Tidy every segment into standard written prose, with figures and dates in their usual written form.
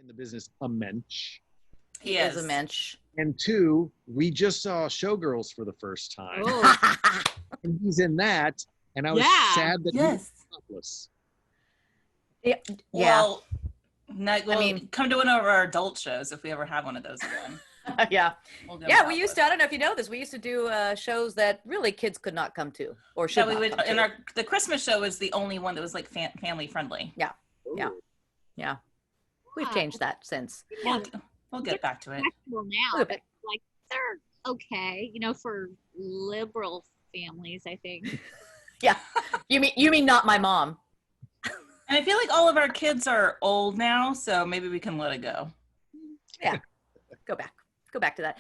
in the business a mensch. He is a mensch. And 2, we just saw Showgirls for the first time. Oh. And he's in that, and I was sad that he was topless. Yeah. Well, I mean, come to one of our adult shows if we ever have one of those again. Yeah. We used to, I don't know if you know this, we used to do shows that really kids could not come to or should not come to. And the Christmas show was the only one that was like family friendly. Yeah. Ooh. Yeah. We've changed that since. Yeah. We'll get back to it. Now, but like they're okay, for liberal families, I think. Yeah. You mean not my mom? And I feel like all of our kids are old now, so maybe we can let it go. Yeah. Go back to that.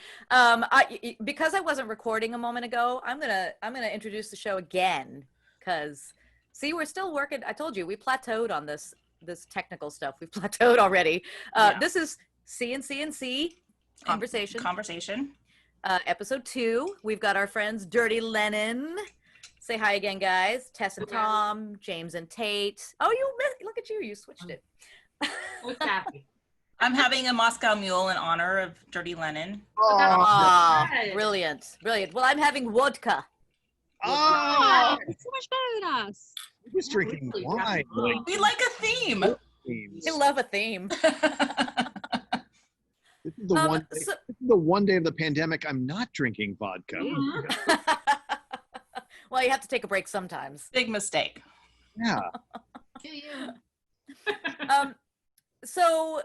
Because I wasn't recording a moment ago, I'm gonna introduce the show again because see, we're still working. I told you we plateaued on this technical stuff. We plateaued already. This is C&C Conversation. Episode 2. We've got our friends Dirty Lenin. Say hi again, guys. Tess and Tom, James and Tate. Oh, look at you. You switched it. What's happening? I'm having a Moscow Mule in honor of Dirty Lenin. Oh, brilliant. Well, I'm having vodka. Oh, it's so much better than us. We're just drinking wine. We like a theme. I love a theme. This is the one day of the pandemic I'm not drinking vodka. Mm-hmm. Well, you have to take a break sometimes. Big mistake. Yeah. So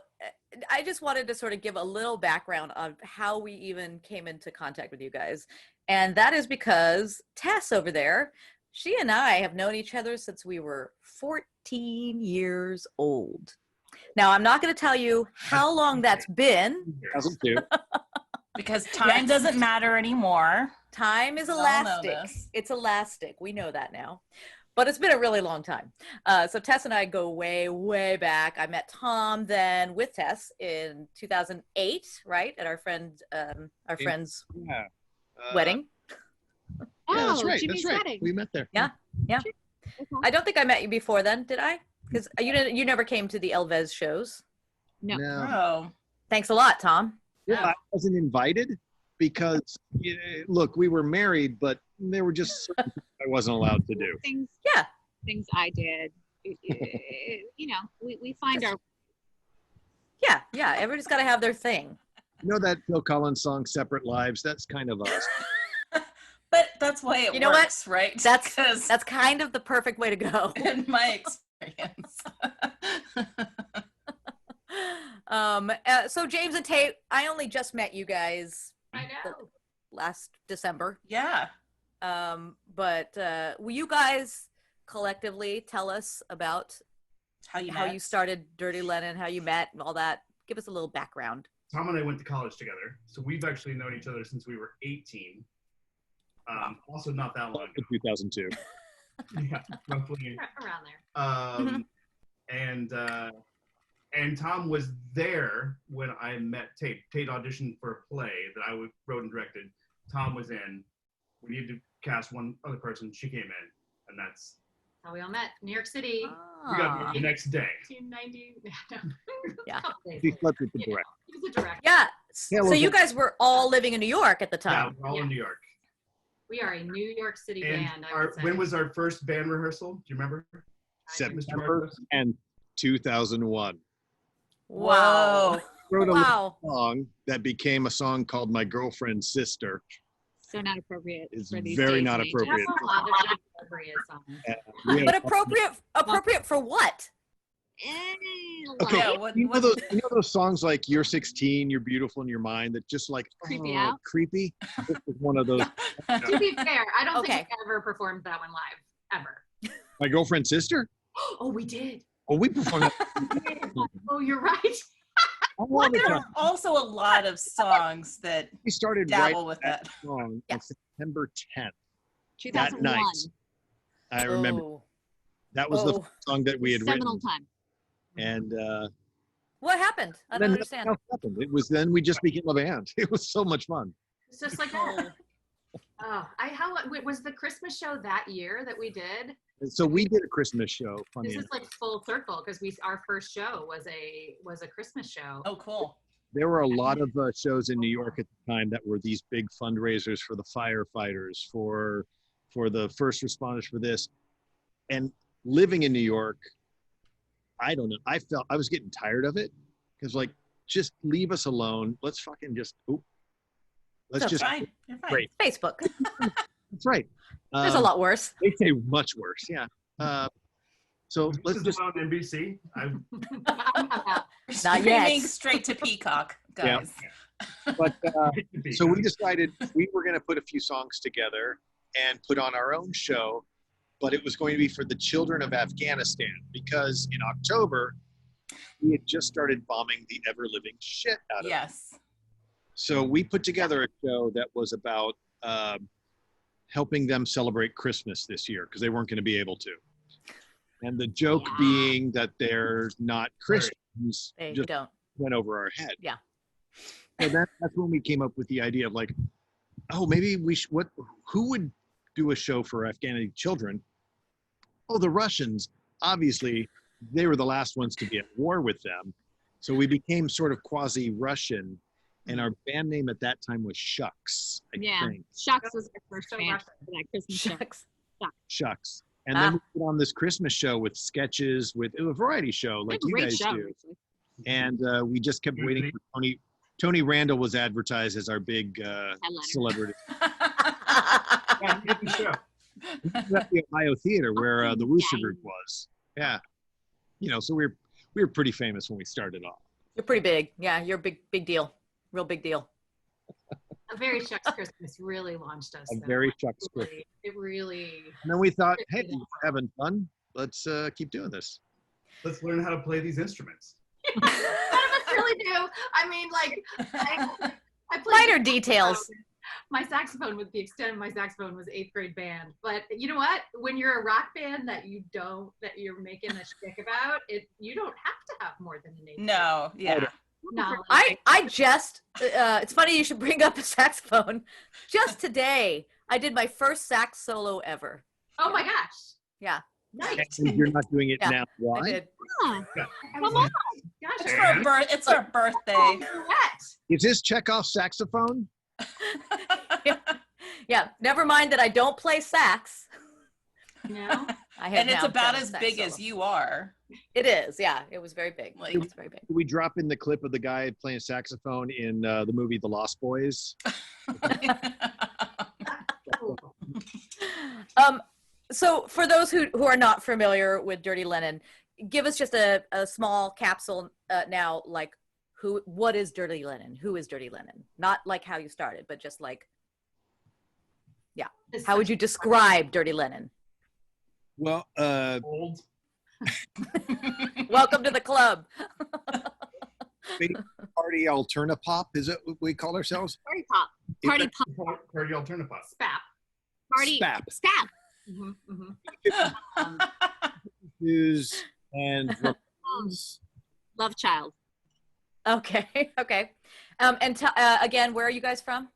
I just wanted to sort of give a little background on how we even came into contact with you guys. And that is because Tess over there, she and I have known each other since we were 14 years old. Now, I'm not going to tell you how long that's been. Because time doesn't matter anymore. Time is elastic. It's elastic. We know that now. But it's been a really long time. So Tess and I go way, way back. I met Tom then with Tess in 2008, right? At our friend's wedding. Yeah, that's right. Jimmy's wedding. We met there. Yeah. Okay. I don't think I met you before then, did I? Because you never came to the Elvez shows. No. Oh. Thanks a lot, Tom. Yeah, I wasn't invited because, look, we were married, but there were just certain things I wasn't allowed to do. Things I did. We find our. Yeah. Everybody's got to have their thing. You know that Phil Collins song, Separate Lives? That's kind of us. But that's why it works, right? That's kind of the perfect way to go. In my experience. So James and Tate, I only just met you guys. I know. Last December. Yeah. But will you guys collectively tell us about how you started Dirty Lenin, how you met and all that? Give us a little background. Tom and I went to college together, so we've actually known each other since we were 18. Also not that long ago. 2002. Yeah, roughly. Around there. And Tom was there when I met Tate. Tate auditioned for a play that I wrote and directed. Tom was in. We needed to cast one other person. She came in, and that's how we all met. New York City. We got married the next day. 1990. Yeah. He flipped it to direct. He was a director. Yeah. So you guys were all living in New York at the time. Yeah, we're all in New York. We are a New York City band. When was our first band rehearsal? Do you remember? September 10th, 2001. Wow. Wrote a song that became a song called My Girlfriend's Sister. So not appropriate. It's for these very days not and ages. appropriate. A lot of appropriate songs. But appropriate for what? Okay, Yeah, you know those songs like You're 16, You're Beautiful in Your Mind that just like Creepy out? creepy? This is one of those. To be fair, I don't think we ever performed that one live, ever. My Girlfriend's Sister? Oh, we did. Oh, we performed that. Oh, you're right. Well, there are also a lot of songs that We started dabble with that. song on September 10th. 2001. That night. I remember. Oh. That was the song that we had Seminal written. time. And What happened? I don't then understand. nothing else happened. It was then we just became a band. It was so much fun. It's just like that. Oh, was the Christmas show that year that we did? So we did a Christmas show. Funny This is enough. like full circle because our first show was a Christmas show. Oh, cool. There were a lot of shows in New York at the time that were these big fundraisers for the firefighters, for the first responders, for this. And living in New York, I don't know. I felt I was getting tired of it because, like, just leave us alone. Let's fucking just. Let's just. Fine. You're fine. Great. Facebook. That's right. There's a lot worse. They say much worse. Yeah. So This let's is just. on NBC. Not yet. Streaming straight to Peacock, guys. But so we decided we were going to put a few songs together and put on our own show, but it was going to be for the children of Afghanistan because in October we had just started bombing the ever-living shit out of it. Yes. So we put together a show that was about helping them celebrate Christmas this year because they weren't going to be able to. And the joke being that they're not Christians They just don't. went over our head. Yeah. So that's when we came up with the idea of like, oh, maybe who would do a show for Afghani children? Oh, the Russians. Obviously, they were the last ones to be at war with them. So we became sort of quasi-Russian. And our band name at that time was Shucks, I think. Shucks was our first So band Russian. for that Christmas show. Shucks. Shucks. And then we put on this Christmas show with sketches, with a variety show like you Great guys show, do. actually. And we just kept waiting for Tony. Tony Randall was advertised as our big celebrity. Yeah, get the show. He was at the Ohio Theater where the Wooster Group was. Yeah. You know, so we were pretty famous when we started off. You're pretty big. Yeah, you're a big deal. Real big deal. A very Shucks Christmas really launched us. A though. very Shucks Christmas. It really. And then we thought, hey, we're having fun. Let's keep doing this. Let's learn how to play these instruments. None of us really do. I mean, like, I played Minor details. My saxophone, with the extent of my saxophone, was 8th grade band. But you know what? When you're a rock band that you're making a shtick about, you don't have to have more than an 8th. No, yeah. No. I just, it's funny you should bring up a saxophone. Just today, I did my first sax solo ever. Oh my gosh. Yeah. Nice. And you're not doing it Yeah, now. Why? I did. Come on. Gosh, It's for a birthday. what? Is this Chekhov's saxophone? Yeah. Never mind that I don't play sax. No. I have And it's now about done a as sax big solo. as you are. It is. Yeah. It was very big. Like- It's very big. Did we drop in the clip of the guy playing saxophone in the movie The Lost Boys? So for those who are not familiar with Dirty Lenin, give us just a small capsule now, like what is Dirty Lenin? Who is Dirty Lenin? Not like how you started, but just like, yeah. How would you describe Dirty Lenin? Well, Old. Welcome to the club. party alternapop, is it what we call ourselves? Party pop. Party pop. Party alternative. Spap. Party. Spap. Spap. News and Love child. Okay. Okay. And again, where are you guys from?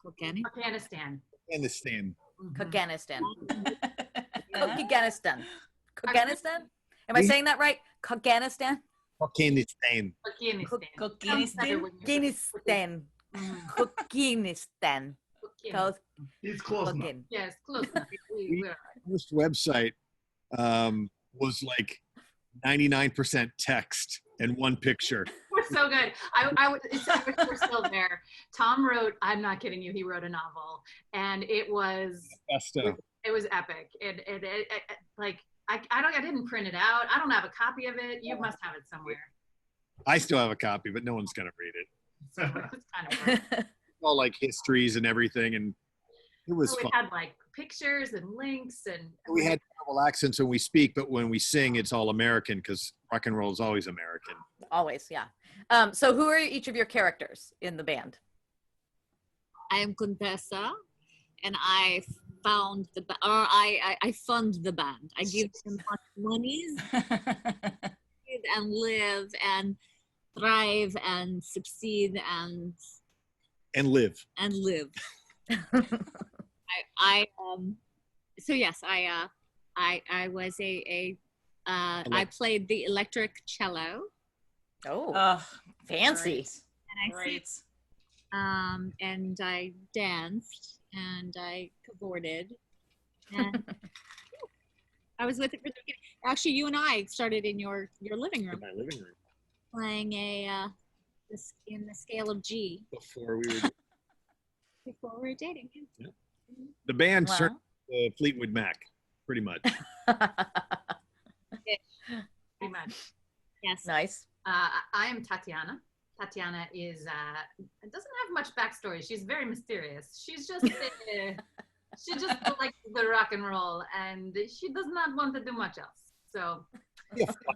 Cockaignistan. Afghanistan. Cockaignistan. Cockaignistan. Cockaignistan. Cockaignistan? Am I saying that right? Cockaignistan? Cockaignistan. Cockaignistan. Cockaignistan. It's close enough. Cooking. Yes, close enough. We are. This website was like 99% text and one picture. We're so good. We're still there. Tom wrote, I'm not kidding you, he wrote a novel. And it was epic. It like, I didn't print it out. I don't have a copy of it. You must have it somewhere. I still have a copy, but no one's going to read it. It's kind of fun. All like histories and everything, and it was So we fun. had like pictures and links and We had terrible accents when we speak, but when we sing, it's all American because rock and roll is always American. Always, yeah. So who are each of your characters in the band? I am Contessa, and I found I fund the band. I give them much monies and live and thrive and succeed and And live. live. So yes, I was I played the electric cello. Oh, fancy. Great. And I danced and I cavorted, and I was with it for the beginning. Actually, you and I started in your living room. In my living room. Playing in the scale of G. Before we were dating. Yeah. The band Wow. turned Fleetwood Mac, pretty much. Pretty much. Yes. Nice. I am Tatiana. Tatiana doesn't have much backstory. She's very mysterious. She's just she just likes the rock and roll, and she does not want to do much else. So,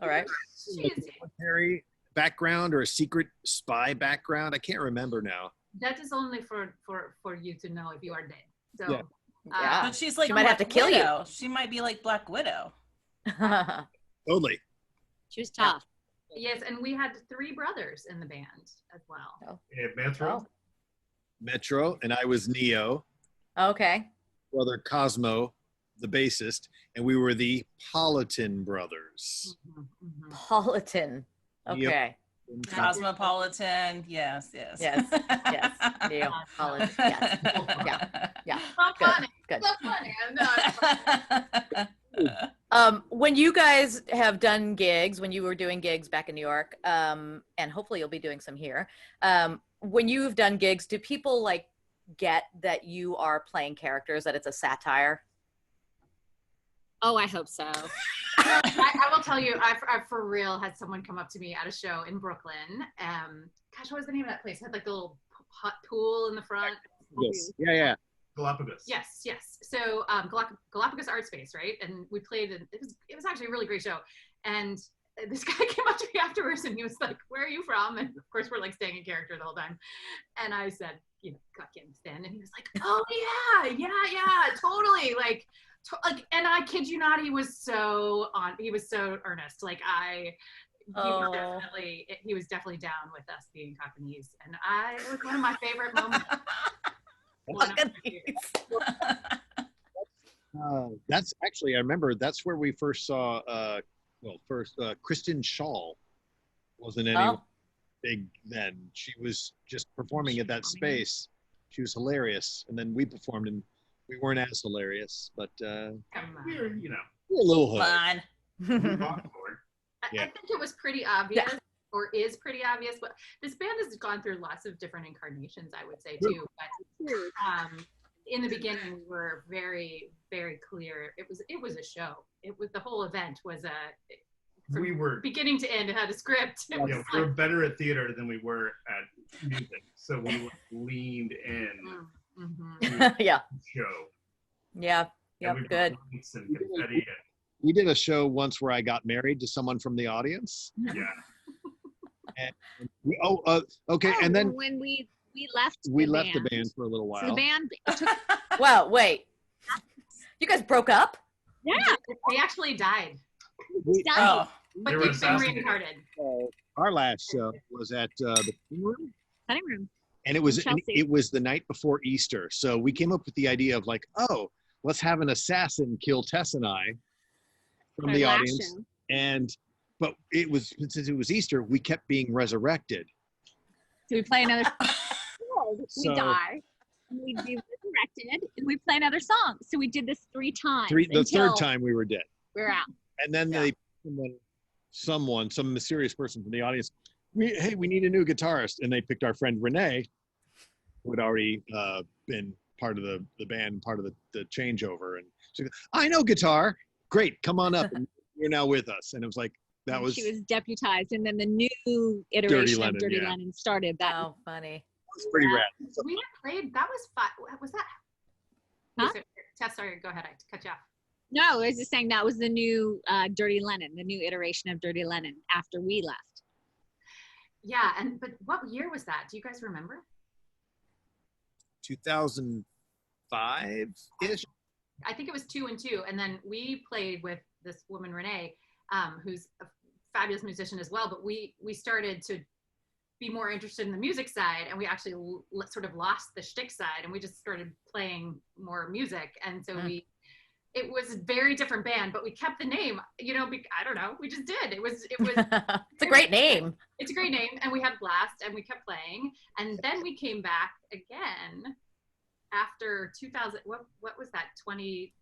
All right. she's Military background or a secret spy background? I can't remember now. that is only for you to know if you are dead. So, Yeah. Yeah. But she's like She might have to kill you. Widow. She might be like Black Widow. Totally. She was tough. yes, and we had 3 brothers in the band as well. Yeah, Metro. Oh. Metro, and I was Neo, Okay. brother Cosmo, the bassist, and we were the Politan brothers. Mhm. Politan. Okay. Cosmopolitan. Yes. Yes. Yes. Neapolitan. Yes. Yeah. Yeah. So Good. funny. Good. So funny. I know. When you guys have done gigs, when you were doing gigs back in New York, and hopefully you'll be doing some here, when you've done gigs, do people like get that you are playing characters, that it's a satire? Oh, I hope so. I will tell you, I for real had someone come up to me at a show in Brooklyn. Gosh, what was the name of that place? It had like the little hot pool in the front. Yes. Yeah. Galapagos. Yes. So Galapagos Art Space, right? And we played, and it was actually a really great show. And this guy came up to me afterwards, and he was like, "Where are you from?" And of course, we're like staying in character the whole time. And I said, Cockaignistan. And he was like, "Oh yeah, totally." Like, and I kid you not, he was so earnest. Like he was definitely down with us being Cockney's, and it was one of my favorite moments. That's actually, I remember that's where we first saw, Kristen Shaw wasn't any big then. She was just performing at that space. She was hilarious. And then we performed and we weren't as hilarious, but We're, you know, we're a little hood. Fun. I think it was pretty obvious, or is pretty obvious, but this band has gone through lots of different incarnations, I would say too. But in the beginning, we were very, very clear. It was a show. It was, the whole event was we were beginning to end. It had a script. we were better at theater than we were at music, so we leaned in. Yeah. Show. Yeah. Yep. Good. And confetti We did a show once where I got married to someone from the audience. and, yeah. And okay. And then when we left the band for a little while. So the band took, Well, wait. You guys broke up? yeah, They actually died, Oh. but They were they've been assassinated. reincarnated. Our last show was at the King Room. cutting room. And it was Chelsea. it was the night before Easter. So we came up with the idea of like, oh, let's have an assassin kill Tess and I from the Our last audience. show. But it was, since it was Easter, we kept being resurrected. So we play another So- we die. And we'd be resurrected and we play another song. So we did this 3 times. The until third time we were dead. we're out. And then some mysterious person from the audience, hey, we need a new guitarist. And they picked our friend Renee, who had already been part of the band, part of the changeover. And she goes, I know guitar. Great, come on up. And you're now with us. And it was like, She was deputized, and then the new iteration Lenin, of Dirty yeah. Lenin started. That Oh, funny. was pretty rad. We had played. That was fun. Was that? Huh? Tess, sorry. Go ahead. I cut you off. No, I was just saying that was the new Dirty Lenin, the new iteration of Dirty Lenin after we left. Yeah, but what year was that? Do you guys remember? 2005-ish. I think it was 2 and 2, and then we played with this woman Renee, who's a fabulous musician as well. But we started to be more interested in the music side, and we actually sort of lost the shtick side, and we just started playing more music. And so it was a very different band, but we kept the name, you know, I don't know, we just did. It was It's a great name. It's a great name, and we had a blast, and we kept playing. And then we came back again after 2000, what was that, 20,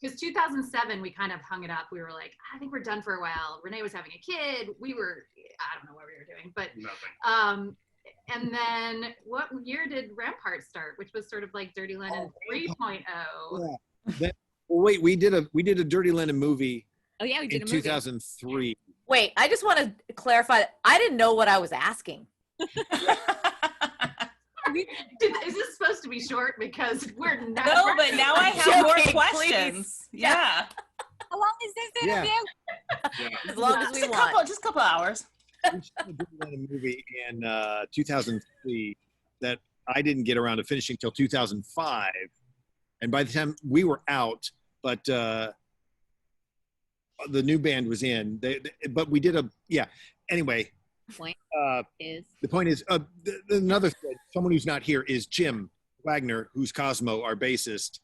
because 2007 we kind of hung it up. We were like, I think we're done for a while. Renee was having a kid. I don't know what we were doing, but Nothing. and then what year did Rampart start, which was sort of like Dirty Lenin 3.0? Yeah. Wait, we did a Dirty Lenin movie. Oh yeah, we did in a movie. 2003. Wait, I just want to clarify. I didn't know what I was asking. Is this supposed to be short? Because we're not. No, but now I have more Joking, questions. please. Yeah. How long is this interview? As long as we want. Just a couple hours. We shot a Dirty Lenin movie in 2003 that I didn't get around to finishing till 2005, and by the time we were out, but the new band was in. But we did Anyway. Point the point is another thing, someone who's not here is Jim Wagner, who's Cosmo, our bassist.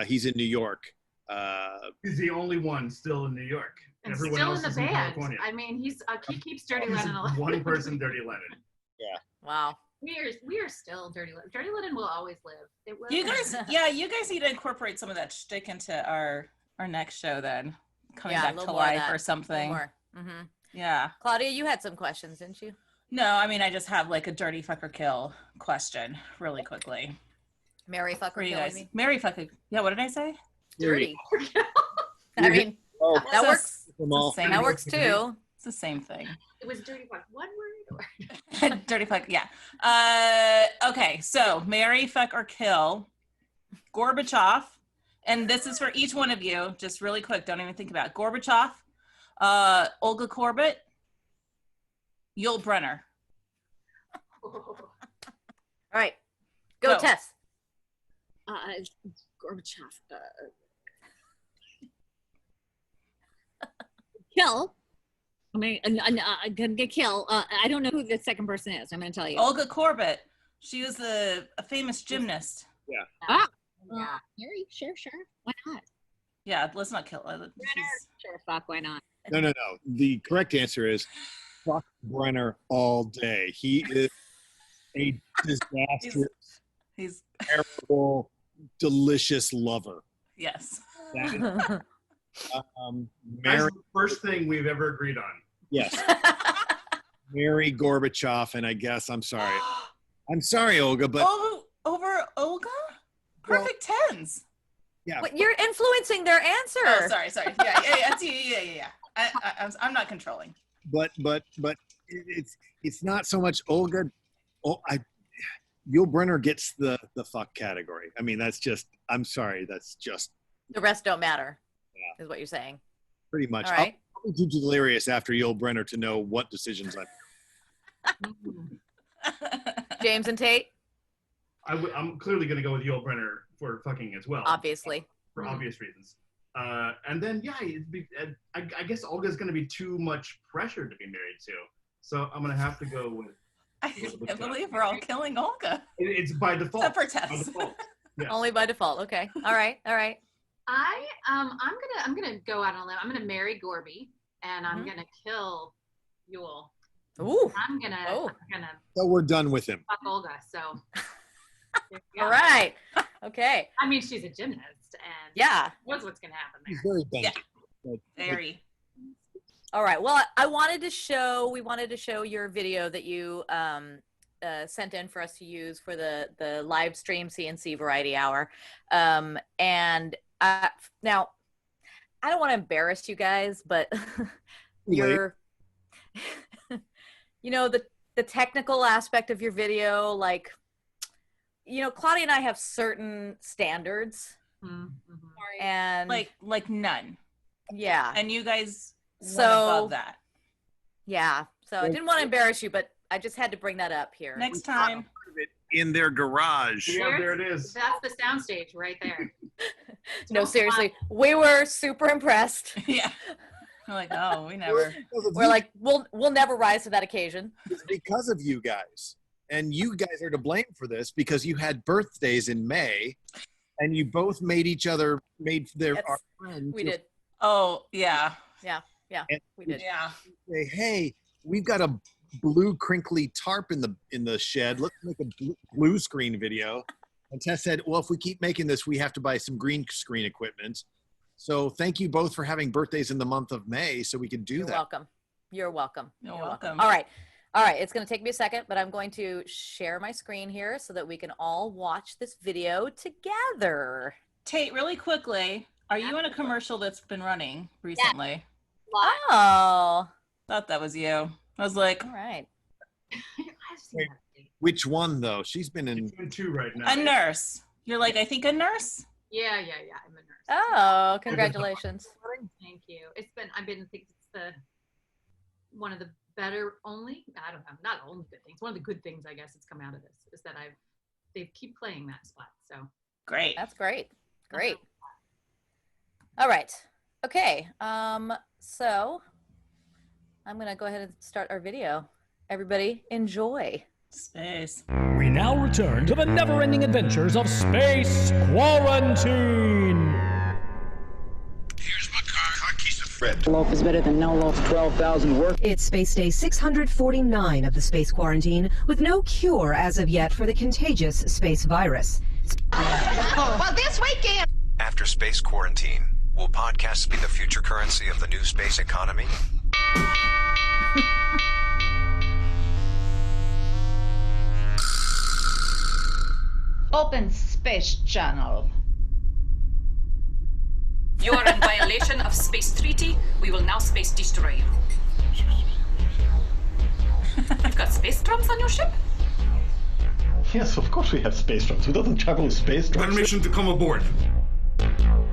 He's in New York. He's the only one still in New York. And Everyone still else in the is band. in California. I mean, he keeps Dirty He's Lenin alive. one person, Dirty Lenin. Wow. We are still Dirty Lenin. Dirty Lenin will always live. It will. You guys need to incorporate some of that shtick into our next show then. Coming Yeah, a back little to more of life that. or something. More. Mm-hmm. Yeah. Claudia, you had some questions, didn't you? No, I mean, I just have like a dirty fuck or kill question really quickly. Marry, fuck, For or you kill, guys. you mean? Marry, fuck, or, yeah, what did I say? Dirty. I mean, that works. Same. That works too. It's the same thing. It was Dirty Fuck. One word or? Dirty fuck, yeah. Okay, so marry, fuck, or kill Gorbachev. And this is for each one of you, just really quick, don't even think about it. Gorbachev, Olga Korbut, Yul Brynner. All right. Go, Tess. Gorbachev. Kill. I mean, I'm gonna kill. I don't know who the second person is. I'm gonna tell you. Olga Korbut. She was a famous gymnast. Ah. Yeah. Mary, sure. Why not? Yeah, let's not kill her. Sure, fuck, why not? No. The correct answer is fuck Brenner all day. He is a disastrous, He's terrible, delicious lover. yes. That's Mary, the first thing we've ever agreed on. yes, Mary Gorbachev, and I guess I'm sorry, Olga, but over Olga? Perfect tens. yeah, But you're influencing their answer. Oh, sorry. Yeah. I'm not controlling. but it's not so much Olga. Yul Brynner gets the fuck category. I mean, that's just. I'm sorry, that's just The rest don't matter, is what you're saying. pretty much. All right. I'll be too delirious after Yul Brynner to know what decisions I. James and Tate, I'm clearly going to go with Yul Brynner for fucking as well. obviously. For obvious reasons. And then, I guess Olga's going to be too much pressure to be married to. So I'm going to have to go with. I can't believe we're all killing Olga. It's by default. Except for By Tess. default. Yes. Only by default. Okay. All right. I'm gonna go out on a limb. I'm gonna marry Gorby, and I'm gonna kill Yul. Ooh. I'm gonna So we're done with him. fuck Olga. So. All right. Okay. I mean, she's a gymnast, and Yeah. knows what's gonna happen He's there. very bent. Yeah. Very. All right. Well, we wanted to show your video that you sent in for us to use for the live stream C&C Variety Hour. And now, I don't want to embarrass you guys, but you're, the technical aspect of your video, like, Claudia and I have certain standards, and Like none. yeah. And you guys went So- above that. Yeah. So I didn't want to embarrass you, but I just had to bring that up here. Next time. In their garage. Yeah, there it is. That's the soundstage right there. No, Don't seriously, we were super impressed. Yeah. We're like, oh, we never. We're like, we'll never rise to that occasion. It's because of you guys. And you guys are to blame for this because you had birthdays in May and you both made our friends. We did. Oh, yeah. We did. Yeah. Say, hey, we've got a blue crinkly tarp in the shed. Let's make a blue screen video. And Tess said, well, if we keep making this, we have to buy some green screen equipment. So thank you both for having birthdays in the month of May so we can do that. You're welcome. You're welcome. All right. It's going to take me a second, but I'm going to share my screen here so that we can all watch this video together. Tate, really quickly, are you in a commercial that's been running recently? Oh. Thought that was you. I was like, All right. Wait, which one, though? She's been in... She's in 2 right now. a nurse. You're like, I think a nurse? Yeah. I'm a nurse. Oh, congratulations. Thank you. I think it's one of the better I don't know, not only good things. One of the good things, I guess, that's come out of this is that they keep playing that spot. So Great. That's great. All right. Okay. So I'm going to go ahead and start our video. Everybody enjoy. Space. We now return to the never-ending adventures of Space Quarantine. Here's my car keys to Fred. Loaf is better than no loaf. 12,000 work. It's space day 649 of the space quarantine, with no cure as of yet for the contagious space virus. Well, this weekend. After Space Quarantine, will podcasts be the future currency of the new space economy? Open Space Channel. You are in violation of Space Treaty. We will now space destroy you. You've got space drums on your ship? Yes, of course we have space drums. Who doesn't travel with space drums? Permission to come aboard.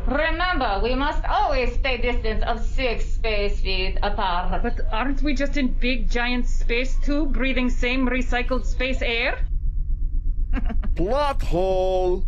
Remember, we must always stay distance of 6 space feet apart. But aren't we just in big giant space tube breathing same recycled space air? Plot hole.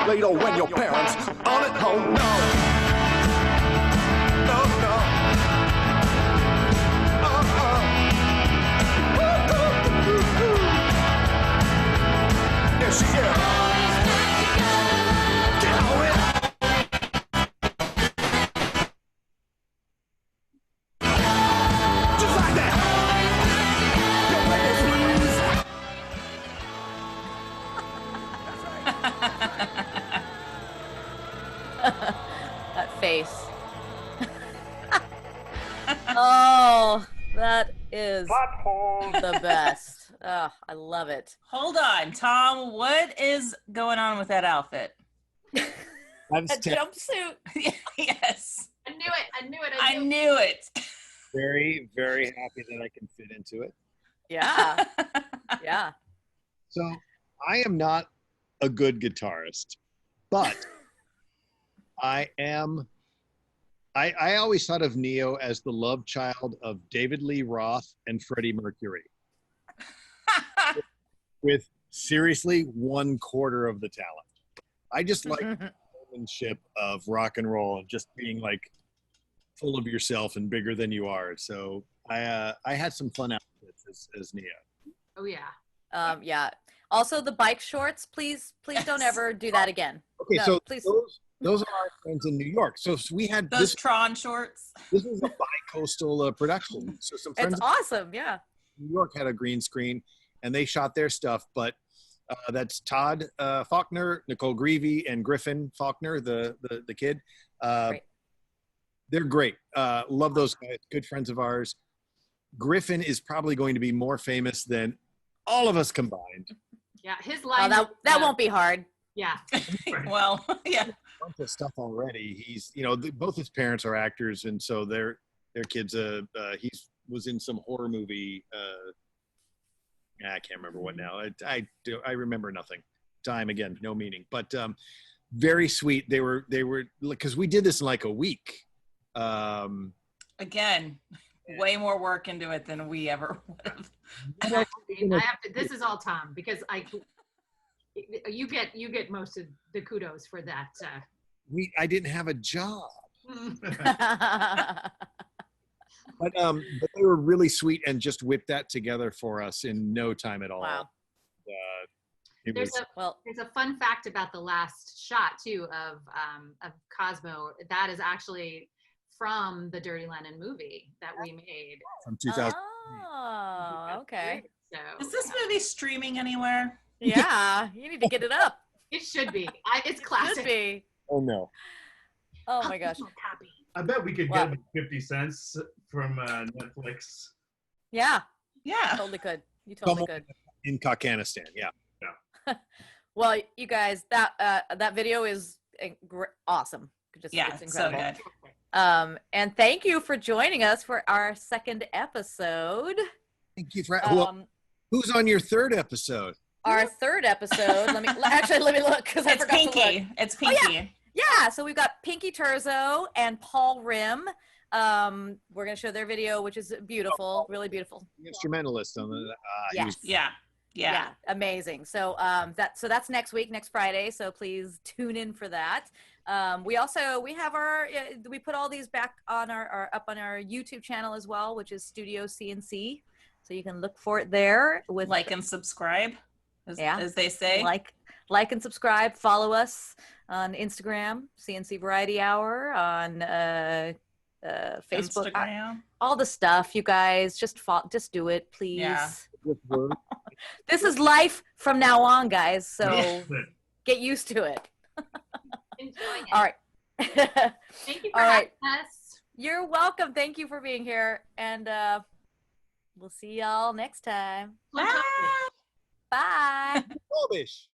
Later when your parents aren't at home, no. Yeah, she is. Get on it. Just like that. That face. Oh, that is the best. Oh, I love it. Hold on, Tom. What is going on with that outfit? A jumpsuit. Yes. I knew it. I knew it. I knew it. Very, very happy that I can fit into it. Yeah. Yeah. So I am not a good guitarist, but I am. I always thought of Neo as the love child of David Lee Roth and Freddie Mercury, with seriously 1/4 of the talent. I just like the showmanship of rock and roll and just being like full of yourself and bigger than you are. So I had some fun outfits as Neo. Oh yeah. Yeah. Also, the bike shorts. Please don't ever do that again. Okay, No, so please. those are our friends in New York. So we had Those Tron shorts. This was a bi-coastal production. So some friends It's awesome. Yeah. in New York had a green screen, and they shot their stuff. But that's Todd Faulkner, Nicole Greavy, and Griffin Faulkner, the kid. Great. They're great. Love those guys. Good friends of ours. Griffin is probably going to be more famous than all of us combined. Yeah, his line. That won't be hard. Yeah. Well, yeah. Bunch of stuff already. He's, both his parents are actors, and so their kids. He was in some horror movie. I can't remember what now. I remember nothing. Time again, no meaning. But very sweet. They were because we did this in like a week. Again, way more work into it than we ever would have. I have to. This is all Tom because you get most of the kudos for that. I didn't have a job. But they were really sweet and just whipped that together for us in no time at all. Wow. There's a fun fact about the last shot too of Cosmo. That is actually from the Dirty Lenin movie that we made from 2000. Oh, okay. So is this movie streaming anywhere? Yeah, you need to get it up. It should be. It's classic. Should be. Oh no. Oh my gosh. I bet we could get 50 cents from Netflix. Yeah. Yeah. Totally could. You totally could. In Cockaignistan, yeah. Well, you guys, that video is awesome. It's incredible. So good. And thank you for joining us for our second episode. Thank you for who's on your third episode? Our third episode. Let me look because I forgot Pinky. to look. It's Pinky. Oh, yeah. So we've got Pinky Terzo and Paul Rim. We're gonna show their video, which is beautiful, really beautiful. Instrumentalist on the. Yes. Yeah. Amazing. So that's next week, next Friday. So please tune in for that. We put all these back on up on our YouTube channel as well, which is Studio C&C. So you can look for it there with like and subscribe. As they say. Like and subscribe. Follow us on Instagram, CNC Variety Hour, on Facebook, Instagram. All the stuff. You guys just do it, please. Yeah. This is life from now on, guys. So get used to it. Enjoy it. All right. Thank you for having us. You're welcome. Thank you for being here, and we'll see y'all next time. Bye. Bye. Rubbish.